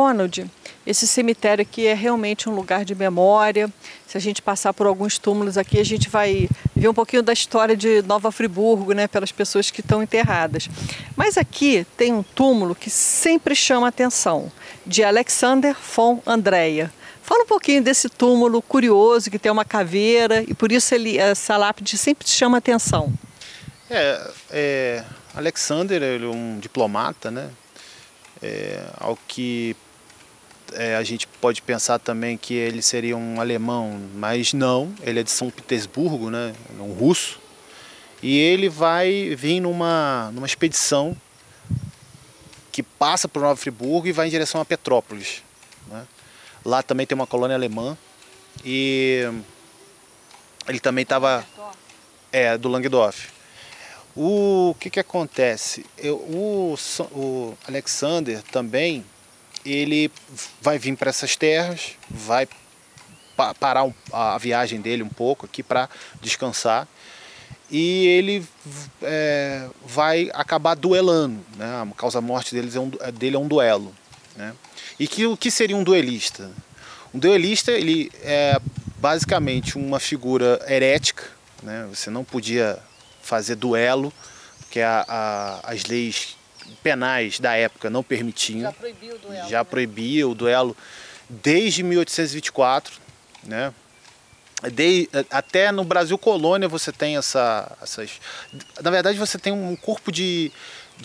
Ronald, esse cemitério aqui é realmente um lugar de memória. Se a gente passar por alguns túmulos aqui, a gente vai ver um pouquinho da história de Nova Friburgo, né, pelas pessoas que estão enterradas. Mas aqui tem um túmulo que sempre chama a atenção, de Alexander von Andreia. Fala um pouquinho desse túmulo curioso, que tem uma caveira, e por isso essa lápide sempre chama a atenção. Alexander, ele é um diplomata, né? Ao que a gente pode pensar também que ele seria um alemão, mas não, ele é de São Petersburgo, né? Um russo, e ele vai vir numa expedição que passa por Nova Friburgo e vai em direção a Petrópolis, né? Lá também tem uma colônia alemã e ele também estava do Languedoc. O que acontece? O Alexander também, ele vai vir para essas terras, vai parar a viagem dele um pouco aqui para descansar, e ele vai acabar duelando, né? A causa-morte dele é um duelo, né? E o que seria um duelista? Um duelista, ele é basicamente uma figura herética, né? Você não podia fazer duelo, porque as leis penais da época não permitiam. Já proibia o duelo. Já proibia o duelo desde 1824, né? Até no Brasil colônia você tem essas... Na verdade você tem um corpo de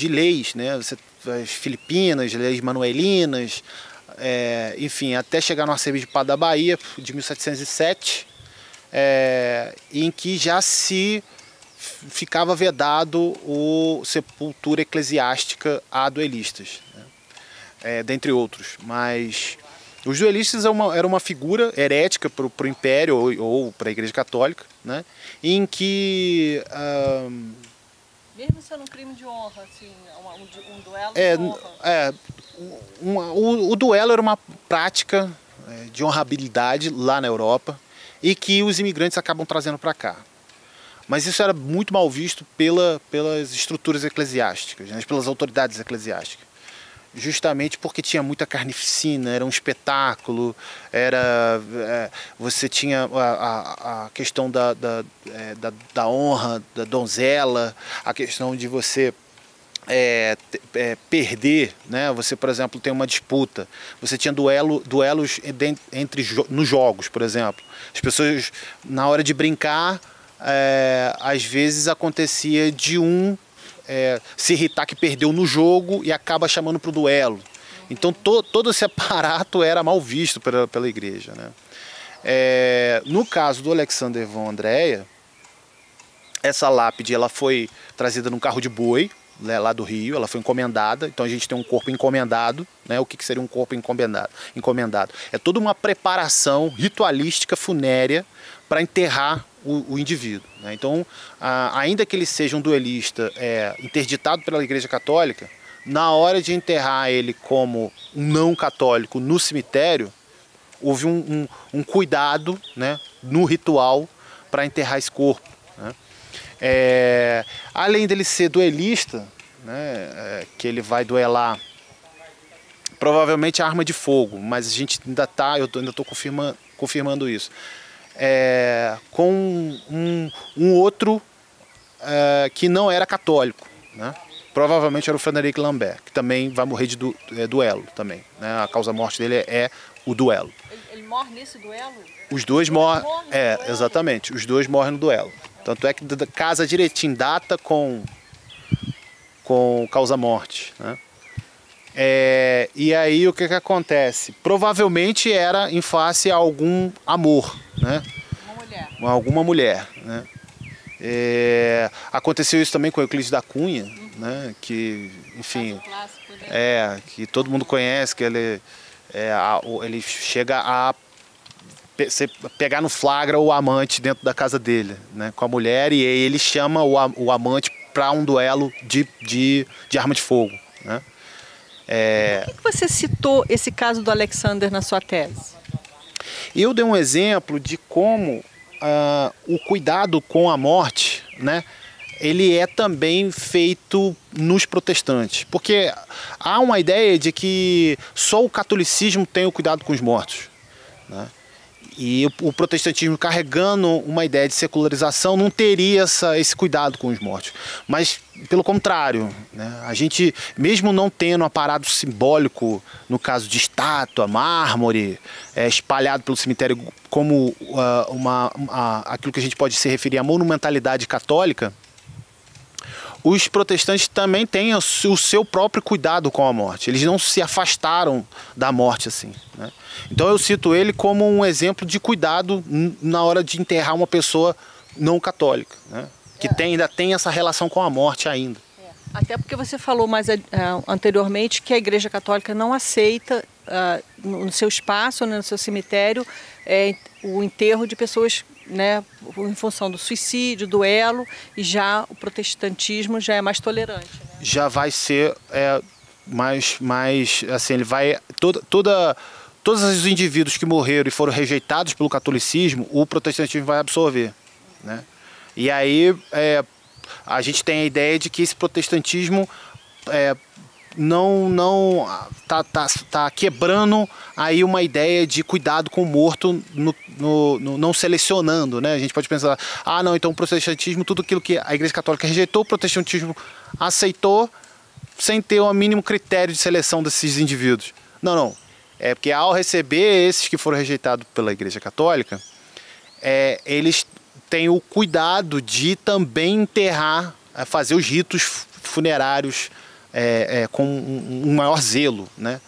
leis, né? As Filipinas, leis manuelinas, enfim, até chegar no Arcebispado da Bahia de 1707, em que já se ficava vedado o sepultura eclesiástica a duelistas, né? Dentre outros. Mas os duelistas eram uma figura herética para o Império ou para a Igreja Católica, né? Em que... Mesmo sendo um crime de honra, assim, um duelo de honra. O duelo era uma prática de honrabilidade lá na Europa e que os imigrantes acabam trazendo para cá. Mas isso era muito mal visto pelas estruturas eclesiásticas, né, pelas autoridades eclesiásticas. Justamente porque tinha muita carnificina, era um espetáculo, você tinha a questão da honra, da donzela, a questão de você perder, né? Você, por exemplo, tem uma disputa, você tinha duelos nos jogos, por exemplo. As pessoas, na hora de brincar, às vezes acontecia de se irritar que perdeu no jogo e acaba chamando para o duelo. Então todo esse aparato era mal visto pela igreja, né? No caso do Alexander von Andreia, essa lápide ela foi trazida num carro de boi, né, lá do Rio, ela foi encomendada. Então a gente tem um corpo encomendado, né? O que seria um corpo encomendado? É toda uma preparação ritualística funérea para enterrar o indivíduo, né? Então, ainda que ele seja um duelista interditado pela Igreja Católica, na hora de enterrar ele como um não católico no cemitério, houve um cuidado, né, no ritual para enterrar esse corpo, né? Além dele ser duelista, né, que ele vai duelar provavelmente a arma de fogo, mas a gente eu ainda estou confirmando isso. Com um outro que não era católico, né? Provavelmente era o Frederic Lambert, que também vai morrer de duelo também, né? A causa-morte dele é o duelo. Ele morre nesse duelo? Os dois morrem, exatamente, os dois morrem no duelo. Tanto é que casa direitinho, data com causa-morte, né? E aí o que acontece? Provavelmente era em face a algum amor, né? Alguma mulher, né? Aconteceu isso também com Euclides da Cunha, né? Que, enfim, clássico, né? Que todo mundo conhece, que ele chega a pegar no flagra o amante dentro da casa dele, né? Com a mulher, e aí ele chama o amante para um duelo de arma de fogo, né? Por que você citou esse caso do Alexander na sua tese? Eu dei um exemplo de como o cuidado com a morte, né, ele é também feito nos protestantes, porque há uma ideia de que só o catolicismo tem o cuidado com os mortos, né? E o protestantismo, carregando uma ideia de secularização, não teria esse cuidado com os mortos. Mas, pelo contrário, né, a gente, mesmo não tendo um aparato simbólico, no caso de estátua, mármore, espalhado pelo cemitério, como aquilo que a gente pode se referir à monumentalidade católica, os protestantes também têm o seu próprio cuidado com a morte. Eles não se afastaram da morte assim, né? Então eu cito ele como um exemplo de cuidado na hora de enterrar uma pessoa não católica, né? Que ainda tem essa relação com a morte ainda. Até porque você falou mais anteriormente que a Igreja Católica não aceita no seu espaço, né, no seu cemitério, o enterro de pessoas, né, em função do suicídio, duelo, e já o protestantismo já é mais tolerante, né? Já vai ser mais assim, ele vai todos os indivíduos que morreram e foram rejeitados pelo catolicismo, o protestantismo vai absorver, né? E aí a gente tem a ideia de que esse protestantismo não tá quebrando aí uma ideia de cuidado com o morto, não selecionando, né? A gente pode pensar, não, então o protestantismo, tudo aquilo que a Igreja Católica rejeitou, o protestantismo aceitou sem ter o mínimo critério de seleção desses indivíduos. Não. É porque ao receber esses que foram rejeitados pela Igreja Católica, eles têm o cuidado de também enterrar, fazer os ritos funerários com um maior zelo, né,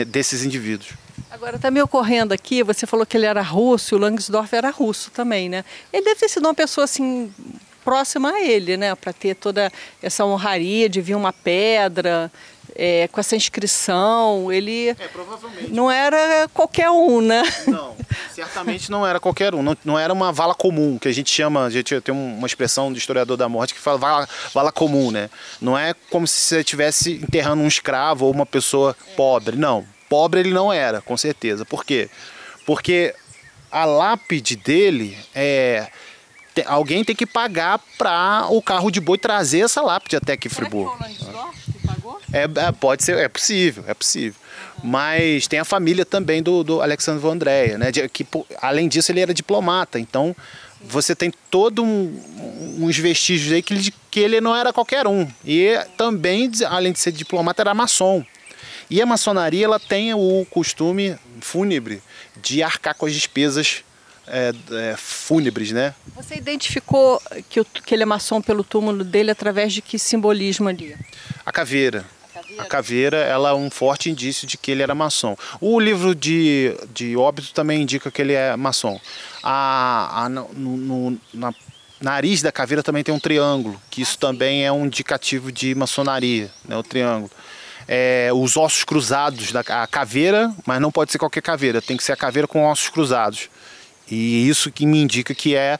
desses indivíduos. Agora está me ocorrendo aqui, você falou que ele era russo, e o Langsdorff era russo também, né? Ele deve ter sido uma pessoa assim próxima a ele, né, para ter toda essa honraria de vir uma pedra com essa inscrição. Ele provavelmente não era qualquer um, né? Não, certamente não era qualquer um. Não era uma vala comum, que a gente tem uma expressão do historiador da morte que fala vala comum, né? Não é como se você estivesse enterrando um escravo ou uma pessoa pobre. Não, pobre ele não era, com certeza. Por quê? Porque a lápide dele alguém tem que pagar para o carro de boi trazer essa lápide até aqui em Friburgo. Será que foi o Langsdorff que pagou? Pode ser, é possível. Mas tem a família também do Alexandre von Andréa, né? Que, além disso, ele era diplomata. Então, você tem todos uns vestígios aí que ele não era qualquer um. E também, além de ser diplomata, era maçom. E a maçonaria, ela tem o costume fúnebre de arcar com as despesas fúnebres, né? Você identificou que ele é maçom pelo túmulo dele através de que simbolismo ali? A caveira. A caveira, ela é um forte indício de que ele era maçom. O livro de óbito também indica que ele é maçom. No nariz da caveira também tem um triângulo, que isso também é um indicativo de maçonaria, né? O triângulo. Os ossos cruzados da caveira, mas não pode ser qualquer caveira, tem que ser a caveira com ossos cruzados. E isso que me indica que é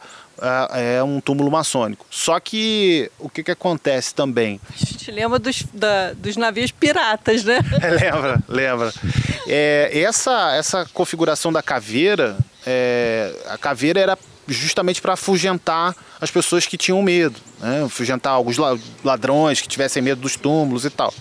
um túmulo maçônico. Só que o que acontece também? A gente lembra dos navios piratas, né? Lembra. Essa configuração da caveira, a caveira era justamente para afugentar as pessoas que tinham medo, né? Afugentar alguns ladrões que tivessem medo dos túmulos e tal.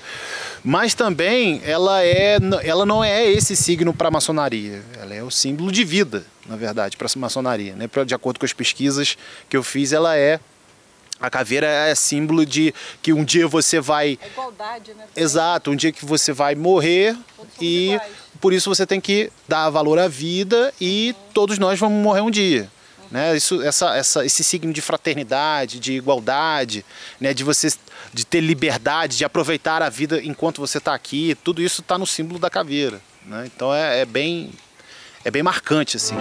Mas também ela não é esse signo para a maçonaria, ela é o símbolo de vida, na verdade, para a maçonaria, né? De acordo com as pesquisas que eu fiz, a caveira é símbolo de que um dia você vai... A igualdade, né? Exato, um dia que você vai morrer e iguais. Por isso você tem que dar valor à vida e todos nós vamos morrer um dia. Né? Esse signo de fraternidade, de igualdade, né? de ter liberdade, de aproveitar a vida enquanto você está aqui, tudo isso está no símbolo da caveira, né? Então é bem marcante assim.